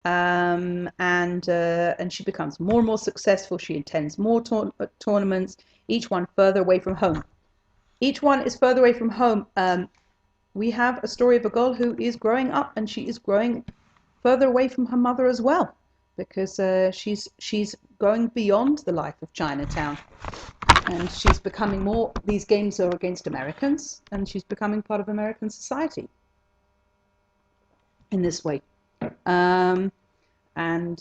And she becomes more and more successful. She attends more tournaments, each one further away from home. Each one is further away from home. We have a story of a girl who is growing up, and she is growing further away from her mother as well, because she's going beyond the life of Chinatown, and she's becoming more. These games are against Americans, and she's becoming part of American society in this way. Um, and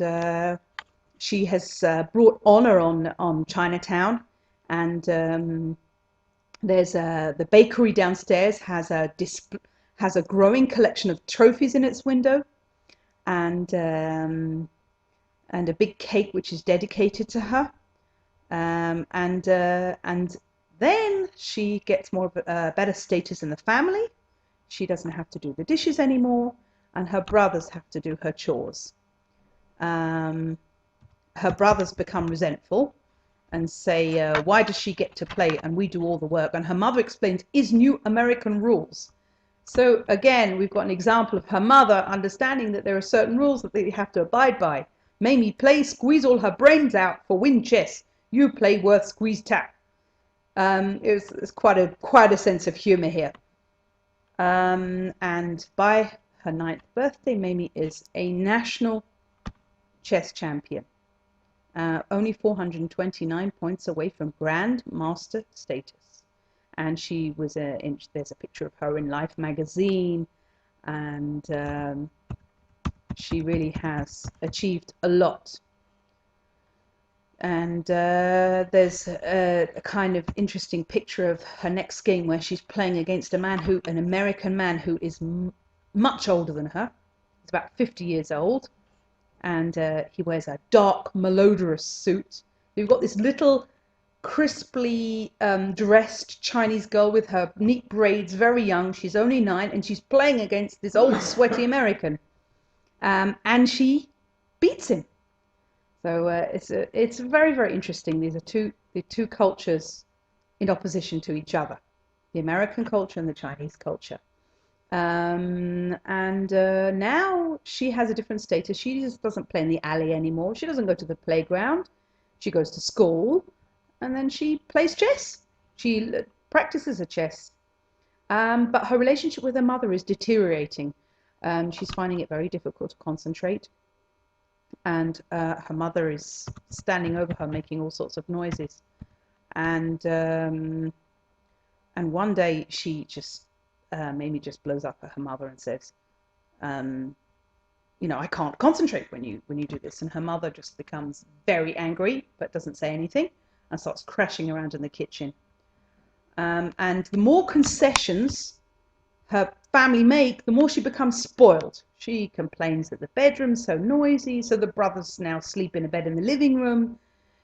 she has brought honor on Chinatown, and there's the bakery downstairs has a growing collection of trophies in its window, and and a big cake which is dedicated to her. And then she gets more of a better status in the family. She doesn't have to do the dishes anymore, and her brothers have to do her chores. Um, Her brothers become resentful and say, why does she get to play and we do all the work? And her mother explains, is new American rules. So again, we've got an example of her mother understanding that there are certain rules that they have to abide by. Mamie play, squeeze all her brains out for win chess. You play worth squeeze tap. It's quite a sense of humor here. And by her ninth birthday, Mamie is a national chess champion. Only 429 points away from Grand Master status. And she was there's a picture of her in Life magazine, and she really has achieved a lot. And there's a kind of interesting picture of her next game where she's playing against an American man who is much older than her. He's about 50 years old, and he wears a dark, malodorous suit. You've got this little, crisply dressed Chinese girl with her neat braids, very young. She's only 9, and she's playing against this old, sweaty American, and she beats him. So it's very, very interesting. These are the two cultures in opposition to each other, the American culture and the Chinese culture. And now she has a different status. She just doesn't play in the alley anymore. She doesn't go to the playground. She goes to school, and then she plays chess. She practices a chess. But her relationship with her mother is deteriorating. She's finding it very difficult to concentrate, and her mother is standing over her, making all sorts of noises. And and one day she just Mamie just blows up at her mother and says, um, I can't concentrate when you do this. And her mother just becomes very angry, but doesn't say anything, and starts crashing around in the kitchen. And the more concessions her family make, the more she becomes spoiled. She complains that the bedroom's so noisy, so the brothers now sleep in a bed in the living room.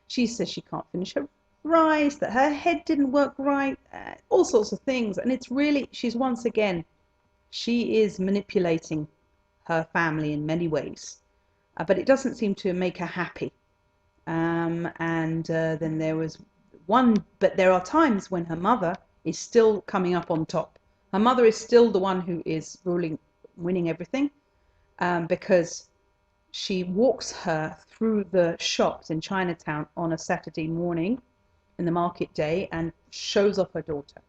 She says she can't finish her rice, that her head didn't work right, all sorts of things. And it's really, she is manipulating her family in many ways. But it doesn't seem to make her happy. And then there are times when her mother is still coming up on top. Her mother is still the one who is winning everything, because she walks her through the shops in Chinatown on a Saturday morning in the market day and shows off her daughter.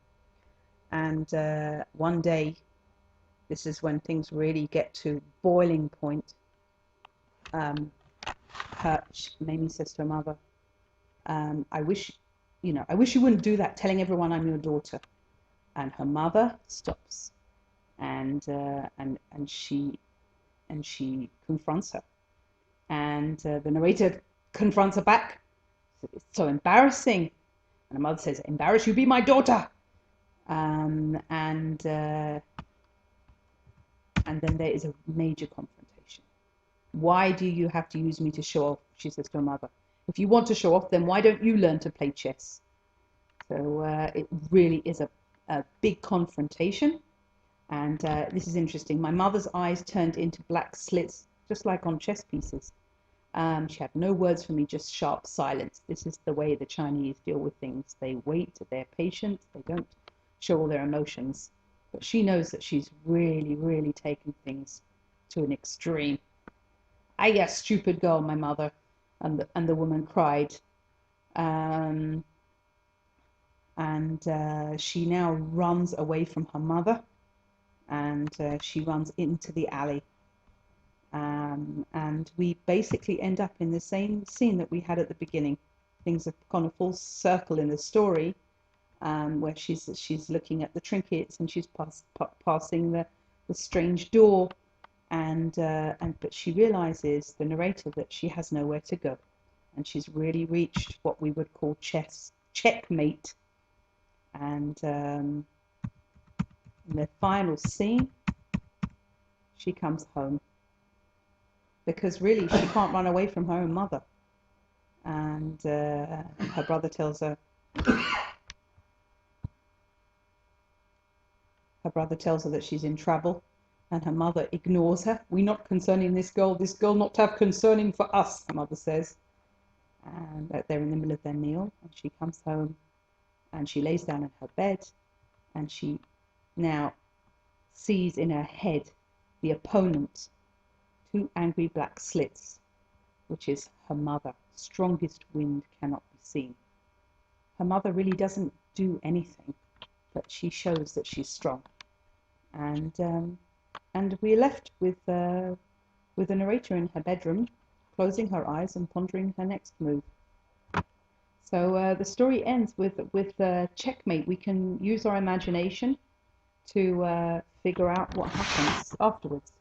And one day, this is when things really get to boiling point. Um, Mamie says to her mother, I wish, I wish you wouldn't do that, telling everyone I'm your daughter. And her mother stops, and she confronts her, and the narrator confronts her back. It's so embarrassing, and her mother says, "Embarrass you, be my daughter." Um, and uh, and then there is a major confrontation. Why do you have to use me to show off? She says to her mother. If you want to show off, then why don't you learn to play chess? So it really is a big confrontation. And this is interesting. My mother's eyes turned into black slits, just like on chess pieces. She had no words for me, just sharp silence. This is the way the Chinese deal with things. They wait, they're patient, they don't show all their emotions. But she knows that she's really, really taken things to an extreme. "Ah, you stupid girl, my mother." And the woman cried. Um, and she now runs away from her mother, and she runs into the alley. And we basically end up in the same scene that we had at the beginning. Things have gone a full circle in the story, where she's looking at the trinkets, and she's passing the strange door, and but she realizes, the narrator, that she has nowhere to go, and she's really reached what we would call checkmate. And in the final scene, she comes home, because really she can't run away from her own mother. And her brother tells her, that she's in trouble, and her mother ignores her. "We not concerning this girl not have concerning for us," her mother says. And they're in the middle of their meal, and she comes home, and she lays down in her bed, and she now sees in her head the opponent, two angry black slits, which is her mother. Strongest wind cannot be seen. Her mother really doesn't do anything, but she shows that she's strong. And we're left with the narrator in her bedroom, closing her eyes and pondering her next move. So the story ends with checkmate. We can use our imagination to figure out what happens afterwards.